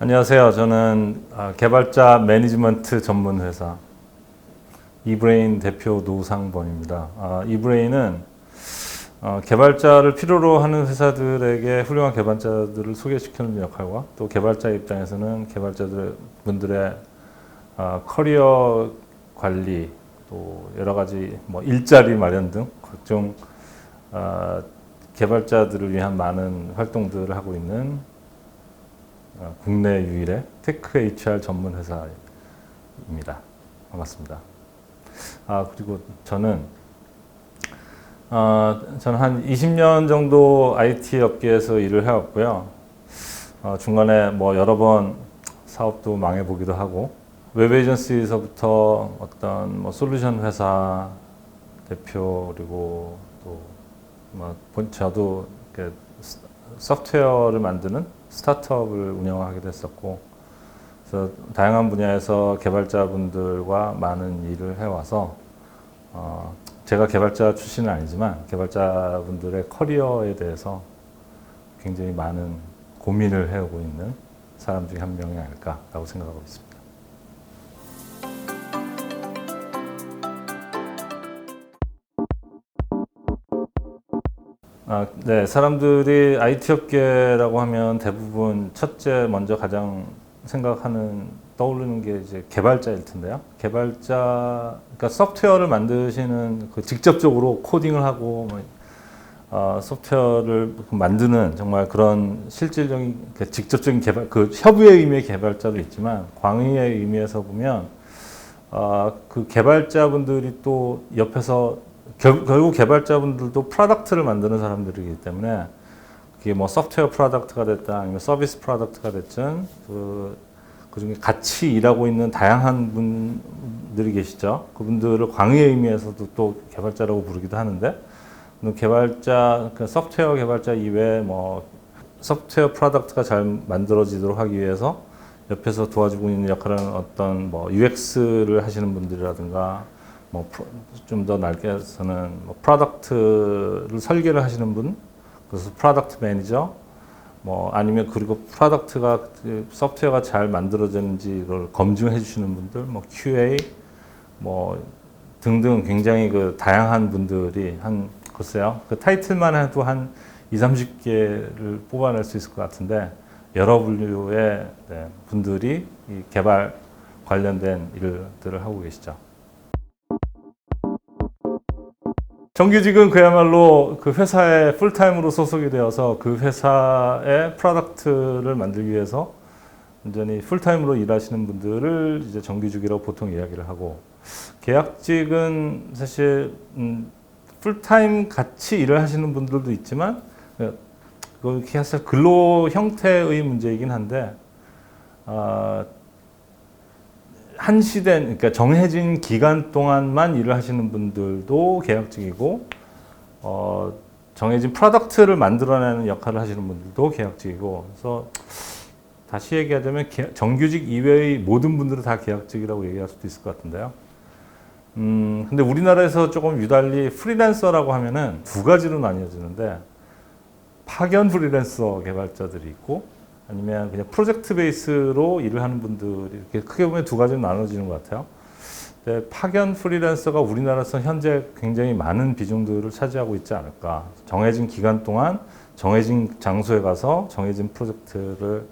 안녕하세요. 저는 개발자 매니지먼트 전문 회사 이브레인 대표 노상범입니다. 이브레인은 개발자를 필요로 하는 회사들에게 훌륭한 개발자들을 소개시키는 역할과 또 개발자 입장에서는 개발자분들의 커리어 관리 또 여러 가지 일자리 마련 등 각종 개발자들을 위한 많은 활동들을 하고 있는 국내 유일의 테크 HR 전문 회사입니다. 반갑습니다. 그리고 저는 한 20년 정도 IT 업계에서 일을 해왔고요. 중간에 여러 번 사업도 망해보기도 하고, 웹 에이전시에서부터 어떤 솔루션 회사 대표, 그리고 또 저도 이렇게 소프트웨어를 만드는 스타트업을 운영하게 됐었고, 그래서 다양한 분야에서 개발자분들과 많은 일을 해와서 제가 개발자 출신은 아니지만 개발자분들의 커리어에 대해서 굉장히 많은 고민을 해오고 있는 사람 중에 한 명이 아닐까라고 생각하고 있습니다. 네, 사람들이 IT 업계라고 하면 대부분 먼저 가장 떠오르는 게 이제 개발자일 텐데요. 그러니까 소프트웨어를 만드시는 직접적으로 코딩을 하고 소프트웨어를 만드는 정말 그런 실질적인 직접적인 개발, 협의의 의미의 개발자도 있지만 광의의 의미에서 보면 그 개발자분들이 또 옆에서 결국 개발자분들도 프로덕트를 만드는 사람들이기 때문에 그게 소프트웨어 프로덕트가 됐든 아니면 서비스 프로덕트가 됐든 그중에 같이 일하고 있는 다양한 분들이 계시죠. 그분들을 광의의 의미에서도 또 개발자라고 부르기도 하는데, 소프트웨어 개발자 이외에 소프트웨어 프로덕트가 잘 만들어지도록 하기 위해서 옆에서 도와주고 있는 역할은 어떤 UX를 하시는 분들이라든가 좀 더 넓게서는 프로덕트를 설계를 하시는 분, 그래서 프로덕트 매니저, 아니면 그리고 프로덕트가 소프트웨어가 잘 만들어졌는지를 검증해 주시는 분들, QA, 등등 굉장히 다양한 분들이 글쎄요, 그 타이틀만 해도 한 20-30개를 뽑아낼 수 있을 것 같은데, 여러 분류의 분들이 이 개발 관련된 일들을 하고 계시죠. 정규직은 그야말로 그 회사에 풀타임으로 소속이 되어서 그 회사의 프로덕트를 만들기 위해서 완전히 풀타임으로 일하시는 분들을 이제 정규직이라고 보통 이야기를 하고, 계약직은 사실 풀타임 같이 일을 하시는 분들도 있지만 그게 사실 근로 형태의 문제이긴 한데 그러니까 정해진 기간 동안만 일을 하시는 분들도 계약직이고, 정해진 프로덕트를 만들어내는 역할을 하시는 분들도 계약직이고, 그래서 다시 얘기하자면 정규직 이외의 모든 분들은 다 계약직이라고 얘기할 수도 있을 것 같은데요. 근데 우리나라에서 조금 유달리 프리랜서라고 하면은 두 가지로 나뉘어지는데, 파견 프리랜서 개발자들이 있고, 아니면 그냥 프로젝트 베이스로 일을 하는 분들이 이렇게 크게 보면 두 가지로 나눠지는 것 같아요. 근데 파견 프리랜서가 우리나라에서 현재 굉장히 많은 비중들을 차지하고 있지 않을까. 정해진 기간 동안 정해진 장소에 가서 정해진 프로젝트를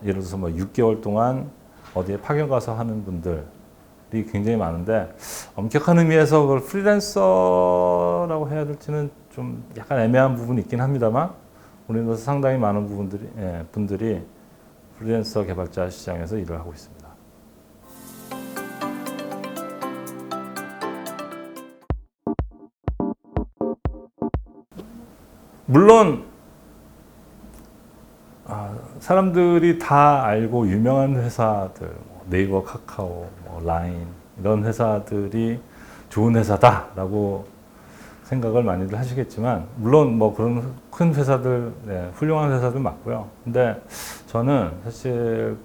예를 들어서 6개월 동안 어디에 파견 가서 하는 분들이 굉장히 많은데, 엄격한 의미에서 그걸 프리랜서라고 해야 될지는 좀 약간 애매한 부분이 있긴 합니다만, 우리나라에서 상당히 많은 분들이 프리랜서 개발자 시장에서 일을 하고 있습니다. 물론 사람들이 다 알고 유명한 회사들, 네이버, 카카오, 라인 이런 회사들이 좋은 회사다라고 생각을 많이들 하시겠지만, 물론 그런 큰 회사들, 훌륭한 회사들 맞고요. 근데 저는 사실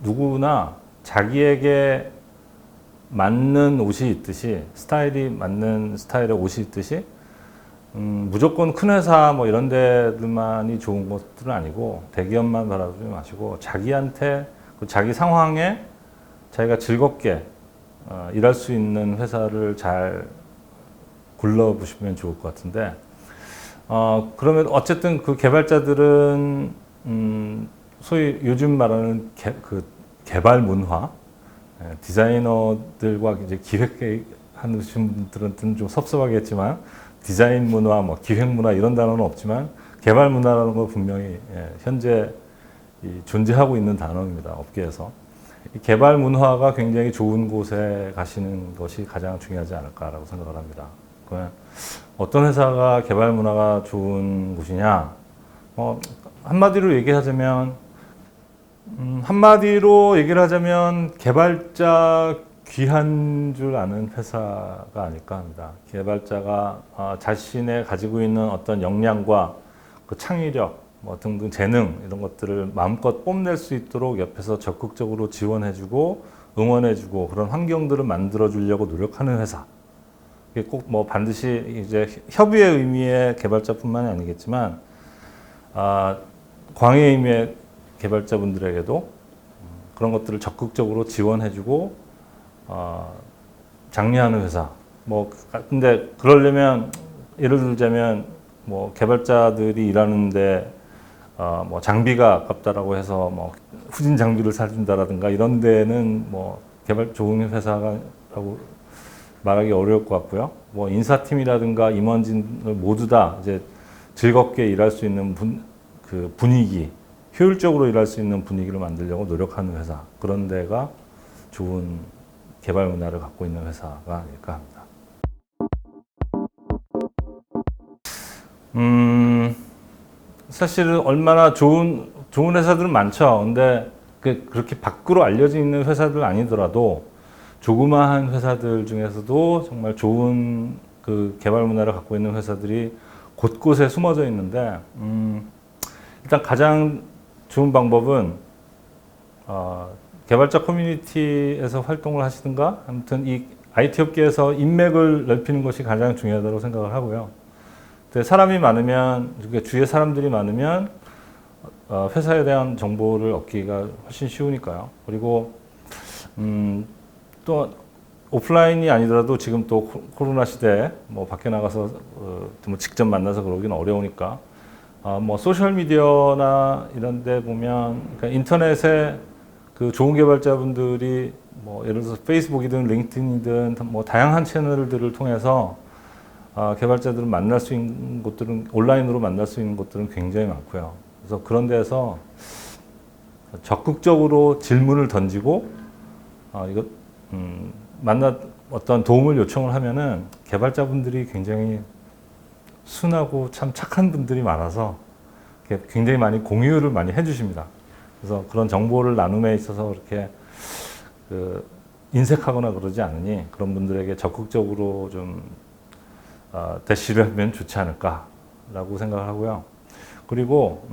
누구나 자기에게 맞는 옷이 있듯이, 맞는 스타일의 옷이 있듯이 무조건 큰 회사 뭐 이런 데들만이 좋은 것들은 아니고 대기업만 바라보지 마시고 자기한테 자기 상황에 자기가 즐겁게 일할 수 있는 회사를 잘 굴러보시면 좋을 것 같은데 그러면 어쨌든 그 개발자들은 소위 요즘 말하는 개발 문화 디자이너들과 이제 기획하는 분들은 좀 섭섭하겠지만 디자인 문화, 뭐 기획 문화 이런 단어는 없지만 개발 문화라는 건 분명히 현재 존재하고 있는 단어입니다. 업계에서. 이 개발 문화가 굉장히 좋은 곳에 가시는 것이 가장 중요하지 않을까라고 생각을 합니다. 그러면 어떤 회사가 개발 문화가 좋은 곳이냐? 한마디로 얘기를 하자면 개발자 귀한 줄 아는 회사가 아닐까 합니다. 개발자가 자신의 가지고 있는 어떤 역량과 그 창의력, 뭐 등등 재능 이런 것들을 마음껏 뽐낼 수 있도록 옆에서 적극적으로 지원해주고 응원해주고 그런 환경들을 만들어주려고 노력하는 회사. 이게 꼭 뭐 반드시 이제 협의의 의미의 개발자뿐만이 아니겠지만 광의의 의미의 개발자분들에게도 그런 것들을 적극적으로 지원해주고 장려하는 회사. 근데 그러려면 예를 들자면 뭐 개발자들이 일하는데 뭐 장비가 아깝다라고 해서 뭐 후진 장비를 사준다라든가 이런 데는 뭐 개발 좋은 회사라고 말하기 어려울 것 같고요. 뭐 인사팀이라든가 임원진을 모두 다 이제 즐겁게 일할 수 있는 그 분위기, 효율적으로 일할 수 있는 분위기를 만들려고 노력하는 회사. 그런 데가 좋은 개발 문화를 갖고 있는 회사가 아닐까 합니다. 사실은 얼마나 좋은 회사들은 많죠. 근데 그렇게 밖으로 알려져 있는 회사들 아니더라도 조그마한 회사들 중에서도 정말 좋은 그 개발 문화를 갖고 있는 회사들이 곳곳에 숨어져 있는데, 일단 가장 좋은 방법은 개발자 커뮤니티에서 활동을 하시든가 아무튼 이 IT 업계에서 인맥을 넓히는 것이 가장 중요하다고 생각을 하고요. 사람이 많으면, 주위에 사람들이 많으면 회사에 대한 정보를 얻기가 훨씬 쉬우니까요. 그리고 또 오프라인이 아니더라도 지금 또 코로나 시대에 뭐 밖에 나가서 뭐 직접 만나서 그러기는 어려우니까 뭐 소셜 미디어나 이런 데 보면 그러니까 인터넷에 그 좋은 개발자분들이 뭐 예를 들어서 페이스북이든 링크드인이든 뭐 다양한 채널들을 통해서 개발자들을 만날 수 있는 곳들은 온라인으로 만날 수 있는 곳들은 굉장히 많고요. 그래서 그런 데서 적극적으로 질문을 던지고 어떤 도움을 요청을 하면은 개발자분들이 굉장히 순하고 참 착한 분들이 많아서 굉장히 많이 공유를 많이 해주십니다. 그래서 그런 정보를 나눔에 있어서 그렇게 인색하거나 그러지 않으니 그런 분들에게 적극적으로 좀 대시를 하면 좋지 않을까라고 생각을 하고요. 그리고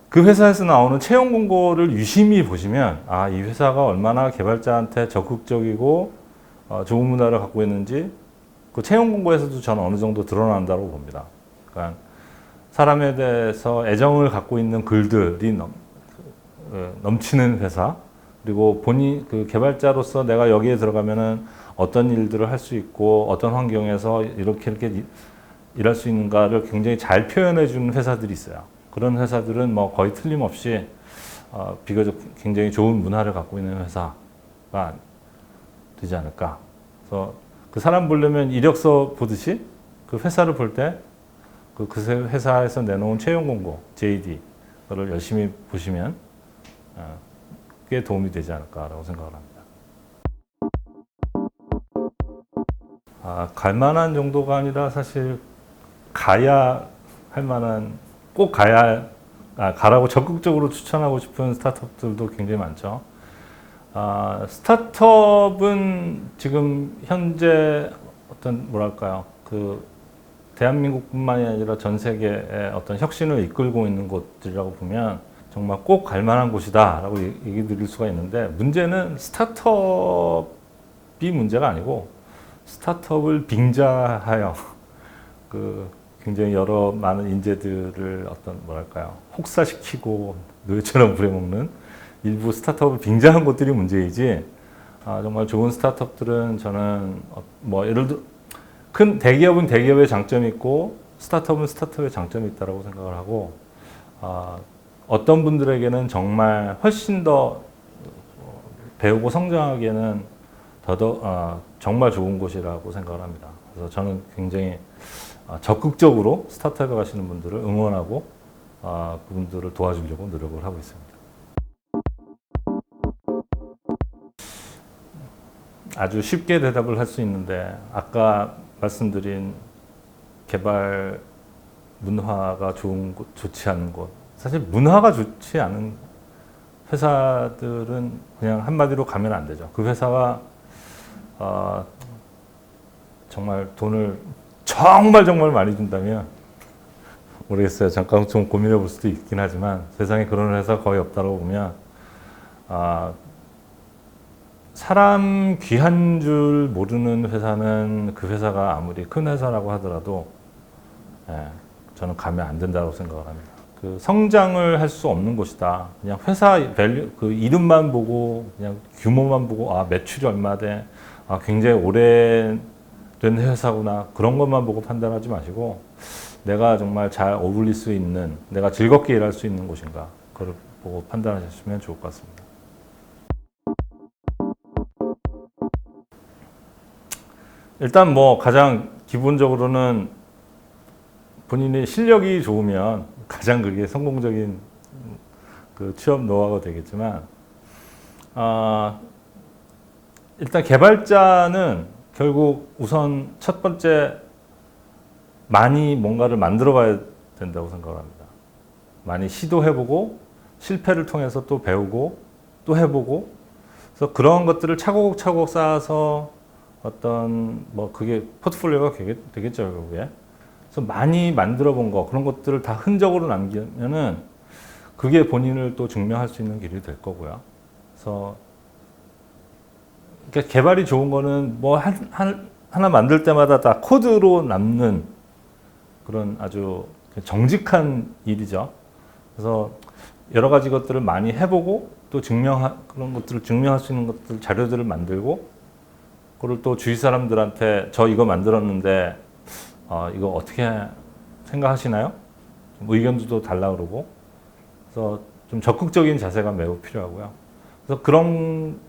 그 회사에서 나오는 채용 공고를 유심히 보시면 이 회사가 얼마나 개발자한테 적극적이고 좋은 문화를 갖고 있는지 그 채용 공고에서도 저는 어느 정도 드러난다고 봅니다. 그러니까 사람에 대해서 애정을 갖고 있는 글들이 넘치는 회사, 그리고 그 개발자로서 내가 여기에 들어가면은 어떤 일들을 할 수 있고 어떤 환경에서 이렇게 일할 수 있는가를 굉장히 잘 표현해 주는 회사들이 있어요. 그런 회사들은 뭐 거의 틀림없이 비교적 굉장히 좋은 문화를 갖고 있는 회사가 되지 않을까. 그래서 그 사람 보려면 이력서 보듯이 그 회사를 볼 때 그 회사에서 내놓은 채용 공고, JD, 그걸 열심히 보시면 꽤 도움이 되지 않을까라고 생각을 합니다. 갈 만한 정도가 아니라 사실 가야 할 만한, 꼭 가라고 적극적으로 추천하고 싶은 스타트업들도 굉장히 많죠. 스타트업은 지금 현재 대한민국뿐만이 아니라 전 세계의 어떤 혁신을 이끌고 있는 곳들이라고 보면 정말 꼭 갈 만한 곳이다라고 얘기 드릴 수가 있는데, 문제는 스타트업이 문제가 아니고 스타트업을 빙자하여 그 굉장히 여러 많은 인재들을 어떤 뭐랄까요 혹사시키고 노예처럼 부려먹는 일부 스타트업을 빙자한 것들이 문제이지 정말 좋은 스타트업들은 저는 뭐 예를 들어 큰 대기업은 대기업의 장점이 있고 스타트업은 스타트업의 장점이 있다고 생각을 하고 어떤 분들에게는 정말 훨씬 더 배우고 성장하기에는 정말 좋은 곳이라고 생각을 합니다. 그래서 저는 굉장히 적극적으로 스타트업에 가시는 분들을 응원하고 그분들을 도와주려고 노력을 하고 있습니다. 아주 쉽게 대답을 할 수 있는데 아까 말씀드린 개발 문화가 좋지 않은 곳 사실 문화가 좋지 않은 회사들은 그냥 한마디로 가면 안 되죠. 그 회사가 정말 돈을 정말 많이 준다면 모르겠어요. 잠깐 좀 고민해 볼 수도 있긴 하지만 세상에 그런 회사 거의 없다고 보면 사람 귀한 줄 모르는 회사는 그 회사가 아무리 큰 회사라고 하더라도 저는 가면 안 된다고 생각을 합니다. 그 성장을 할 수 없는 곳이다. 그냥 회사 밸류, 그 이름만 보고 그냥 규모만 보고 매출이 얼마 돼, 굉장히 오래된 회사구나 그런 것만 보고 판단하지 마시고 내가 정말 잘 어울릴 수 있는, 내가 즐겁게 일할 수 있는 곳인가 그걸 보고 판단하셨으면 좋을 것 같습니다. 일단 뭐 가장 기본적으로는 본인의 실력이 좋으면 가장 그게 성공적인 그 취업 노하우가 되겠지만 일단 개발자는 결국 우선 첫 번째 많이 뭔가를 만들어 봐야 된다고 생각을 합니다. 많이 시도해보고 실패를 통해서 또 배우고 또 해보고 그래서 그런 것들을 차곡차곡 쌓아서 어떤 뭐 그게 포트폴리오가 되겠죠 결국에. 그래서 많이 만들어 본 거 그런 것들을 다 흔적으로 남기면은 그게 본인을 또 증명할 수 있는 길이 될 거고요. 그래서 그러니까 개발이 좋은 거는 뭐 하나 만들 때마다 다 코드로 남는 그런 아주 정직한 일이죠. 그래서 여러 가지 것들을 많이 해보고 또 그런 것들을 증명할 수 있는 것들 자료들을 만들고 그걸 또 주위 사람들한테 저 이거 만들었는데 이거 어떻게 생각하시나요? 의견도 달라 그러고 그래서 좀 적극적인 자세가 매우 필요하고요. 그래서 그런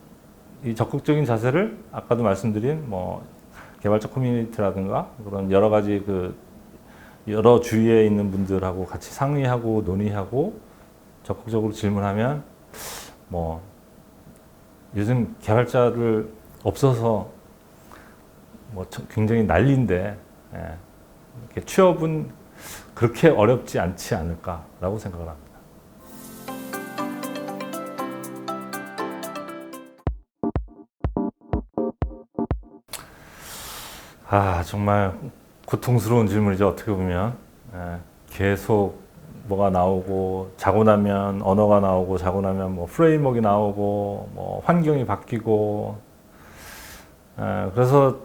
이 적극적인 자세를 아까도 말씀드린 뭐 개발자 커뮤니티라든가 그런 여러 가지 여러 주위에 있는 분들하고 같이 상의하고 논의하고 적극적으로 질문하면 뭐 요즘 개발자를 없어서 뭐 굉장히 난리인데 이렇게 취업은 그렇게 어렵지 않지 않을까라고 생각을 합니다. 정말 고통스러운 질문이죠. 어떻게 보면 계속 뭐가 나오고 자고 나면 언어가 나오고 자고 나면 뭐 프레임워크가 나오고 뭐 환경이 바뀌고 그래서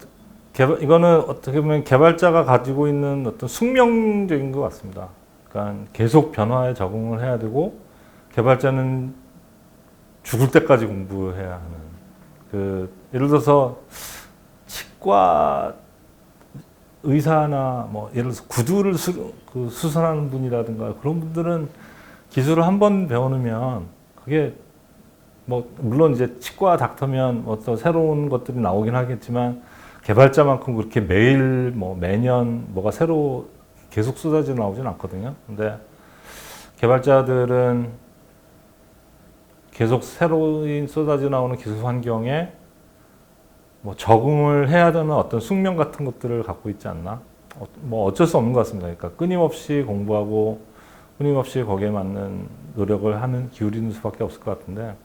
이거는 어떻게 보면 개발자가 가지고 있는 어떤 숙명적인 것 같습니다. 그러니까 계속 변화에 적응을 해야 되고 개발자는 죽을 때까지 공부해야 하는 예를 들어서 치과 의사나 뭐 예를 들어서 구두를 수술하는 분이라든가 그런 분들은 기술을 한 번 배워놓으면 그게 뭐 물론 이제 치과 닥터면 어떤 새로운 것들이 나오긴 하겠지만 개발자만큼 그렇게 매일 뭐 매년 뭐가 새로 계속 쏟아져 나오진 않거든요. 근데 개발자들은 계속 새로운 쏟아져 나오는 기술 환경에 뭐 적응을 해야 되는 어떤 숙명 같은 것들을 갖고 있지 않나? 뭐 어쩔 수 없는 것 같습니다. 그러니까 끊임없이 공부하고 끊임없이 거기에 맞는 노력을 기울이는 수밖에 없을 것 같은데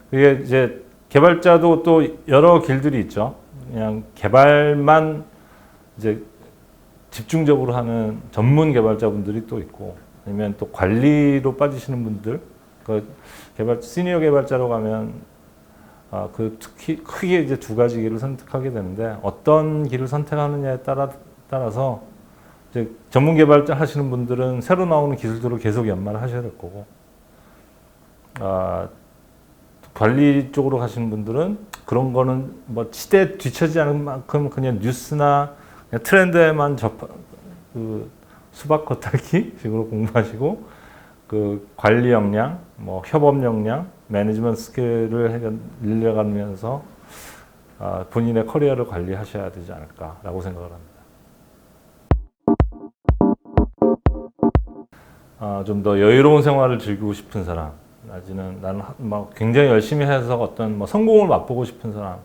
그게 이제 개발자도 또 여러 길들이 있죠. 그냥 개발만 이제 집중적으로 하는 전문 개발자분들이 또 있고 아니면 또 관리로 빠지시는 분들, 시니어 개발자로 가면 특히 크게 이제 두 가지 길을 선택하게 되는데 어떤 길을 선택하느냐에 따라서 이제 전문 개발자 하시는 분들은 새로 나오는 기술들을 계속 연마를 하셔야 될 거고, 관리 쪽으로 가시는 분들은 그런 거는 뭐 시대에 뒤처지지 않은 만큼 그냥 뉴스나 그냥 트렌드에만 수박 겉핥기 식으로 공부하시고, 그 관리 역량, 뭐 협업 역량, 매니지먼트 스킬을 늘려가면서 본인의 커리어를 관리하셔야 되지 않을까라고 생각을 합니다. 좀 더 여유로운 생활을 즐기고 싶은 사람, 나는 막 굉장히 열심히 해서 어떤 뭐 성공을 맛보고 싶은 사람,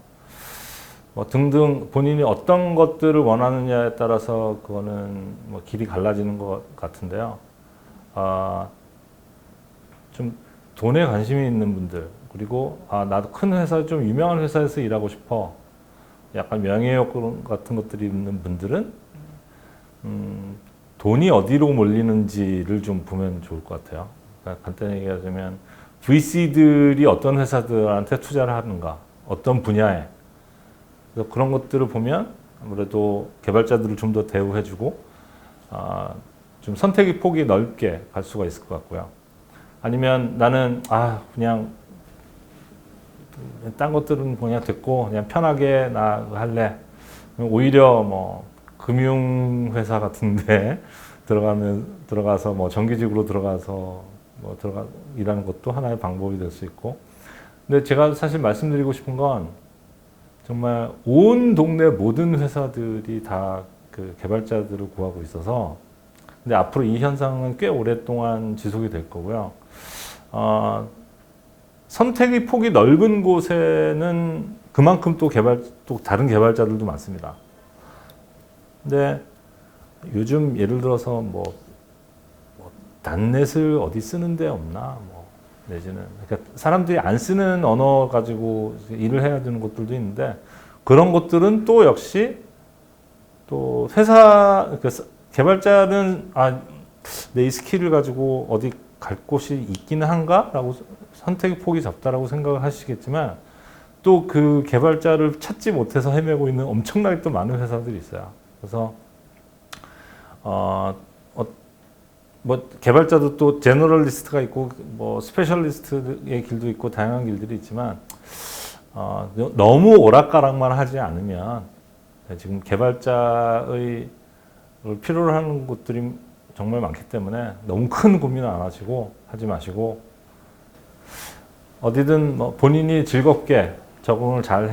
뭐 등등 본인이 어떤 것들을 원하느냐에 따라서 그거는 뭐 길이 갈라지는 것 같은데요. 좀 돈에 관심이 있는 분들, 그리고 나도 큰 회사, 좀 유명한 회사에서 일하고 싶어, 약간 명예욕 같은 것들이 있는 분들은 돈이 어디로 몰리는지를 좀 보면 좋을 것 같아요. 그러니까 간단히 얘기하자면 VC들이 어떤 회사들한테 투자를 하는가, 어떤 분야에, 그래서 그런 것들을 보면 아무래도 개발자들을 좀 더 대우해주고 좀 선택의 폭이 넓게 갈 수가 있을 것 같고요. 아니면 나는 그냥 딴 것들은 그냥 듣고 그냥 편하게 나 할래. 오히려 뭐 금융회사 같은데 들어가서 뭐 정규직으로 들어가서 일하는 것도 하나의 방법이 될 수 있고. 근데 제가 사실 말씀드리고 싶은 건 정말 온 동네 모든 회사들이 다 그 개발자들을 구하고 있어서, 근데 앞으로 이 현상은 꽤 오랫동안 지속이 될 거고요. 선택의 폭이 넓은 곳에는 그만큼 또 다른 개발자들도 많습니다. 근데 요즘 예를 들어서 뭐 단넷을 어디 쓰는 데 없나, 내지는 그러니까 사람들이 안 쓰는 언어 가지고 일을 해야 되는 것들도 있는데, 그런 것들은 또 역시 또 그러니까 개발자는 내 이 스킬을 가지고 어디 갈 곳이 있기는 한가라고 선택의 폭이 적다라고 생각을 하시겠지만, 또 그 개발자를 찾지 못해서 헤매고 있는 엄청나게 또 많은 회사들이 있어요. 그래서 뭐 개발자도 또 제너럴리스트가 있고 뭐 스페셜리스트의 길도 있고 다양한 길들이 있지만, 너무 오락가락만 하지 않으면, 지금 개발자의 필요로 하는 것들이 정말 많기 때문에 너무 큰 고민 안 하지 마시고 어디든 뭐 본인이 즐겁게 적응을 잘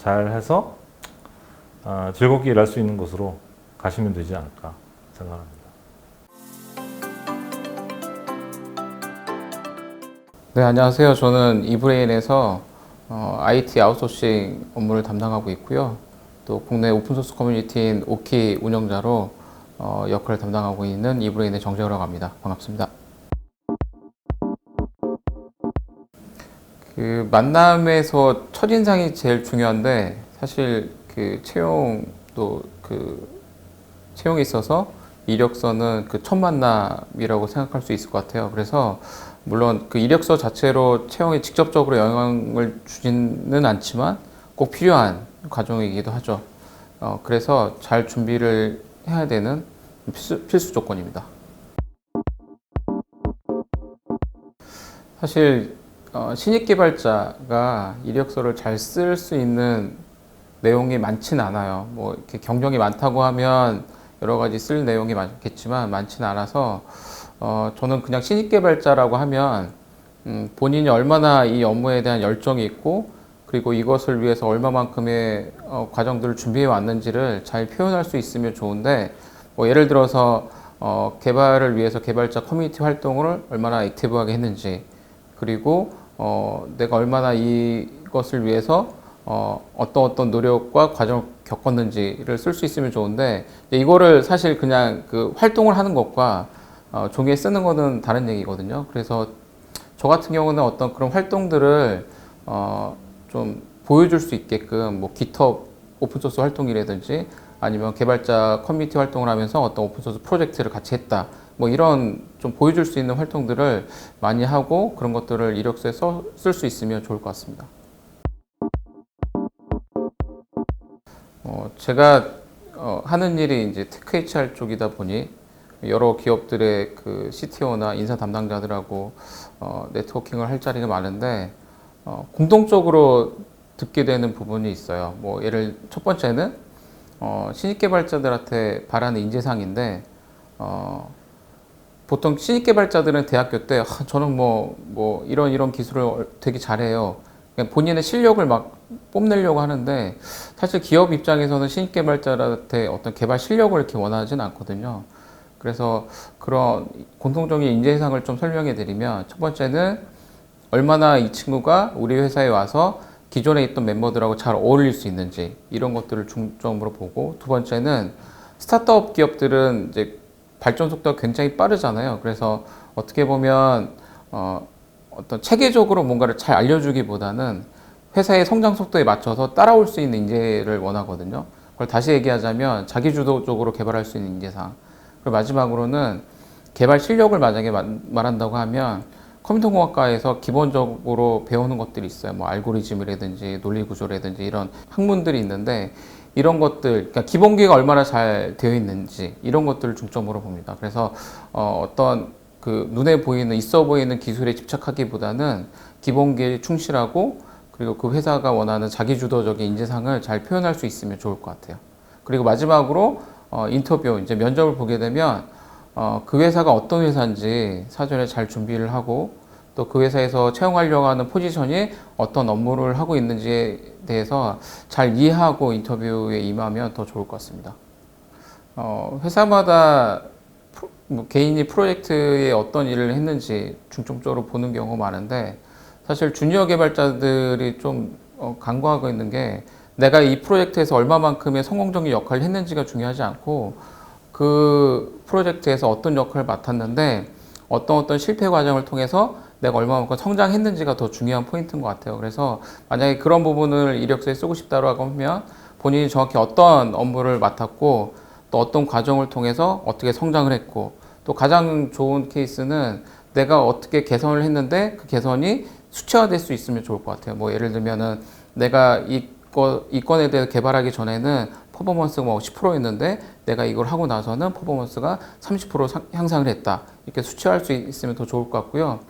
해서 즐겁게 일할 수 있는 곳으로 가시면 되지 않을까 생각합니다. 네, 안녕하세요. 저는 이브레인에서 IT 아웃소싱 업무를 담당하고 있고요. 또 국내 오픈소스 커뮤니티인 오키 운영자로 역할을 담당하고 있는 이브레인의 정재호라고 합니다. 반갑습니다. 그 만남에서 첫인상이 제일 중요한데, 사실 그 채용에 있어서 이력서는 그 첫 만남이라고 생각할 수 있을 것 같아요. 그래서 물론 그 이력서 자체로 채용에 직접적으로 영향을 주지는 않지만 꼭 필요한 과정이기도 하죠. 그래서 잘 준비를 해야 되는 필수 조건입니다. 사실 신입 개발자가 이력서를 잘 쓸 수 있는 내용이 많지는 않아요. 뭐 이렇게 경력이 많다고 하면 여러 가지 쓸 내용이 많겠지만 많지는 않아서, 저는 그냥 신입 개발자라고 하면 본인이 얼마나 이 업무에 대한 열정이 있고, 그리고 이것을 위해서 얼마만큼의 과정들을 준비해 왔는지를 잘 표현할 수 있으면 좋은데, 뭐 예를 들어서 개발을 위해서 개발자 커뮤니티 활동을 얼마나 액티브하게 했는지, 그리고 내가 얼마나 이것을 위해서 어떤 노력과 과정을 겪었는지를 쓸 수 있으면 좋은데, 이거를 사실 그냥 그 활동을 하는 것과 종이에 쓰는 거는 다른 얘기거든요. 그래서 저 같은 경우는 어떤 그런 활동들을 좀 보여줄 수 있게끔, 뭐 GitHub 오픈소스 활동이라든지 아니면 개발자 커뮤니티 활동을 하면서 어떤 오픈소스 프로젝트를 같이 했다, 뭐 이런 좀 보여줄 수 있는 활동들을 많이 하고, 그런 것들을 이력서에 쓸 수 있으면 좋을 것 같습니다. 제가 하는 일이 이제 테크 HR 쪽이다 보니 여러 기업들의 그 CTO나 인사 담당자들하고 네트워킹을 할 자리가 많은데 공통적으로 듣게 되는 부분이 있어요. 뭐 예를 첫 번째는 신입 개발자들한테 바라는 인재상인데 보통 신입 개발자들은 대학교 때 저는 뭐 이런 기술을 되게 잘해요. 그냥 본인의 실력을 막 뽐내려고 하는데 사실 기업 입장에서는 신입 개발자한테 어떤 개발 실력을 이렇게 원하진 않거든요. 그래서 그런 공통적인 인재상을 좀 설명해 드리면 첫 번째는 얼마나 이 친구가 우리 회사에 와서 기존에 있던 멤버들하고 잘 어울릴 수 있는지 이런 것들을 중점으로 보고 두 번째는 스타트업 기업들은 이제 발전 속도가 굉장히 빠르잖아요. 그래서 어떻게 보면 어떤 체계적으로 뭔가를 잘 알려주기보다는 회사의 성장 속도에 맞춰서 따라올 수 있는 인재를 원하거든요. 그걸 다시 얘기하자면 자기주도적으로 개발할 수 있는 인재상. 그리고 마지막으로는 개발 실력을 만약에 말한다고 하면 컴퓨터공학과에서 기본적으로 배우는 것들이 있어요. 뭐 알고리즘이라든지 논리구조라든지 이런 학문들이 있는데 이런 것들, 그러니까 기본기가 얼마나 잘 되어 있는지 이런 것들을 중점으로 봅니다. 그래서 어떤 그 눈에 보이는 있어 보이는 기술에 집착하기보다는 기본기에 충실하고 그리고 그 회사가 원하는 자기주도적인 인재상을 잘 표현할 수 있으면 좋을 것 같아요. 그리고 마지막으로 인터뷰, 이제 면접을 보게 되면 그 회사가 어떤 회사인지 사전에 잘 준비를 하고 또 그 회사에서 채용하려고 하는 포지션이 어떤 업무를 하고 있는지에 대해서 잘 이해하고 인터뷰에 임하면 더 좋을 것 같습니다. 회사마다 뭐 개인이 프로젝트에 어떤 일을 했는지 중점적으로 보는 경우가 많은데 사실 주니어 개발자들이 좀 간과하고 있는 게 내가 이 프로젝트에서 얼마만큼의 성공적인 역할을 했는지가 중요하지 않고 그 프로젝트에서 어떤 역할을 맡았는데 어떤 실패 과정을 통해서 내가 얼마만큼 성장했는지가 더 중요한 포인트인 것 같아요. 그래서 만약에 그런 부분을 이력서에 쓰고 싶다라고 하면 본인이 정확히 어떤 업무를 맡았고 또 어떤 과정을 통해서 어떻게 성장을 했고 또 가장 좋은 케이스는 내가 어떻게 개선을 했는데 그 개선이 수치화될 수 있으면 좋을 것 같아요. 뭐 예를 들면은 내가 이 건에 대해서 개발하기 전에는 퍼포먼스가 뭐 10%였는데 내가 이걸 하고 나서는 퍼포먼스가 30% 향상을 했다. 이렇게 수치화할 수 있으면 더 좋을 것 같고요.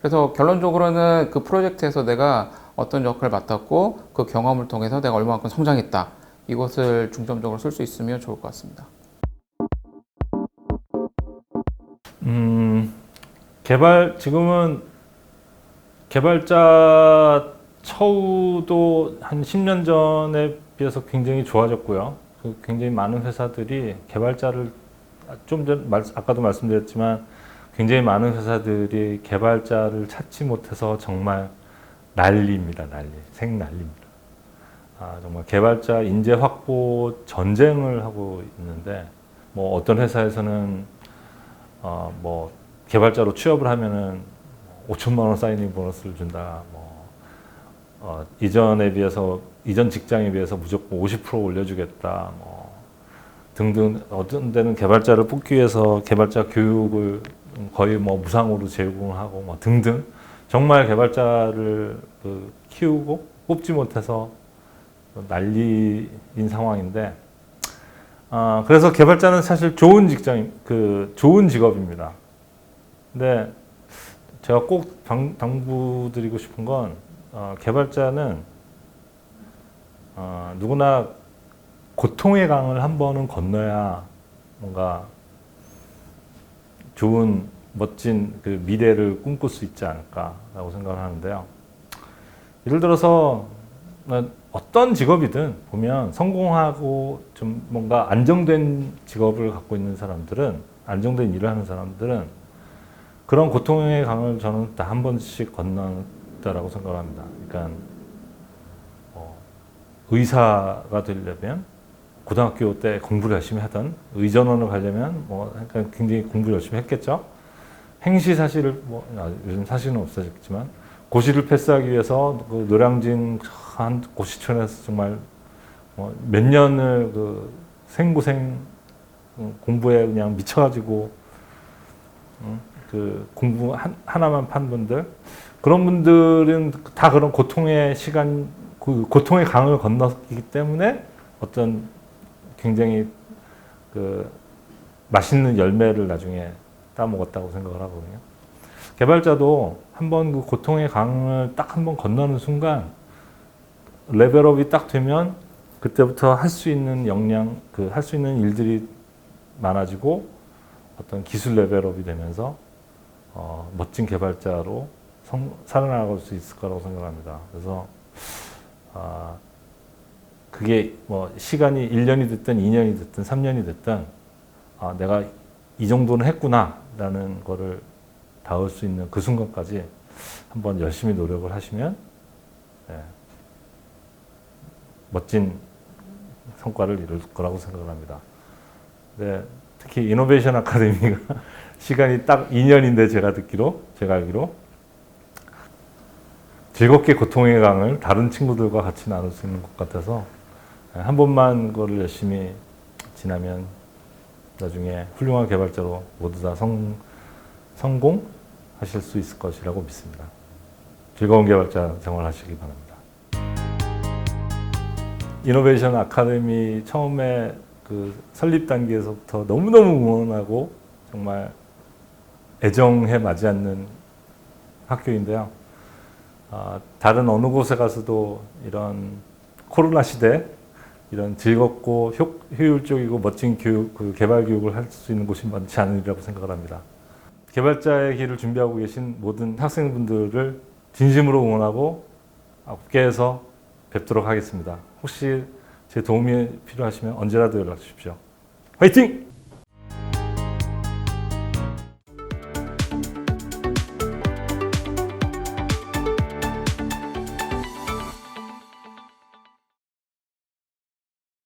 그래서 결론적으로는 그 프로젝트에서 내가 어떤 역할을 맡았고 그 경험을 통해서 내가 얼마만큼 성장했다. 이것을 중점적으로 쓸 수 있으면 좋을 것 같습니다. 지금은 개발자 처우도 한 10년 전에 비해서 굉장히 좋아졌고요. 굉장히 많은 회사들이 개발자를 아까도 말씀드렸지만 굉장히 많은 회사들이 개발자를 찾지 못해서 정말 난리입니다. 생난리입니다. 정말 개발자 인재 확보 전쟁을 하고 있는데 뭐 어떤 회사에서는 뭐 개발자로 취업을 하면은 5천만 원 사이닝 보너스를 준다. 이전 직장에 비해서 무조건 50% 올려주겠다. 등등. 어떤 데는 개발자를 뽑기 위해서 개발자 교육을 거의 무상으로 제공하고 등등. 정말 개발자를 키우고 뽑지 못해서 난리인 상황인데, 그래서 개발자는 사실 좋은 직업입니다. 근데 제가 꼭 당부드리고 싶은 건 개발자는 누구나 고통의 강을 한 번은 건너야 뭔가 좋은 멋진 그 미래를 꿈꿀 수 있지 않을까라고 생각을 하는데요. 예를 들어서 어떤 직업이든 보면 성공하고 좀 뭔가 안정된 직업을 갖고 있는 사람들은, 안정된 일을 하는 사람들은 그런 고통의 강을 저는 다 한 번씩 건넌다라고 생각을 합니다. 그러니까 의사가 되려면 고등학교 때 공부를 열심히 하던, 의전원을 가려면 굉장히 공부를 열심히 했겠죠. 행시사실을 요즘 사실은 없어졌지만 고시를 패스하기 위해서 그 노량진 한 고시촌에서 정말 몇 년을 생고생 공부에 그냥 미쳐가지고 그 공부 하나만 판 분들, 그런 분들은 다 그런 고통의 강을 건넜기 때문에 어떤 굉장히 그 맛있는 열매를 나중에 따먹었다고 생각을 하거든요. 개발자도 한번 그 고통의 강을 딱 한번 건너는 순간 레벨업이 딱 되면 그때부터 할 수 있는 역량, 그 할 수 있는 일들이 많아지고 어떤 기술 레벨업이 되면서 멋진 개발자로 살아나갈 수 있을 거라고 생각합니다. 그래서 그게 뭐 시간이 1년이 됐든 2년이 됐든 3년이 됐든 내가 이 정도는 했구나라는 거를 닿을 수 있는 그 순간까지 한번 열심히 노력을 하시면 멋진 성과를 이룰 거라고 생각을 합니다. 네, 특히 이노베이션 아카데미가 시간이 딱 2년인데 제가 알기로 즐겁게 고통의 강을 다른 친구들과 같이 나눌 수 있는 것 같아서 한 번만 그거를 열심히 지나면 나중에 훌륭한 개발자로 모두 다 성공하실 수 있을 것이라고 믿습니다. 즐거운 개발자 생활하시기 바랍니다. 이노베이션 아카데미 처음에 그 설립 단계에서부터 너무너무 응원하고 정말 애정해 마지 않는 학교인데요. 다른 어느 곳에 가서도 이런 코로나 시대 이런 즐겁고 효율적이고 멋진 교육, 그 개발 교육을 할 수 있는 곳이 많지 않으리라고 생각을 합니다. 개발자의 길을 준비하고 계신 모든 학생분들을 진심으로 응원하고 업계에서 뵙도록 하겠습니다. 혹시 제 도움이 필요하시면 언제라도 연락 주십시오. 화이팅!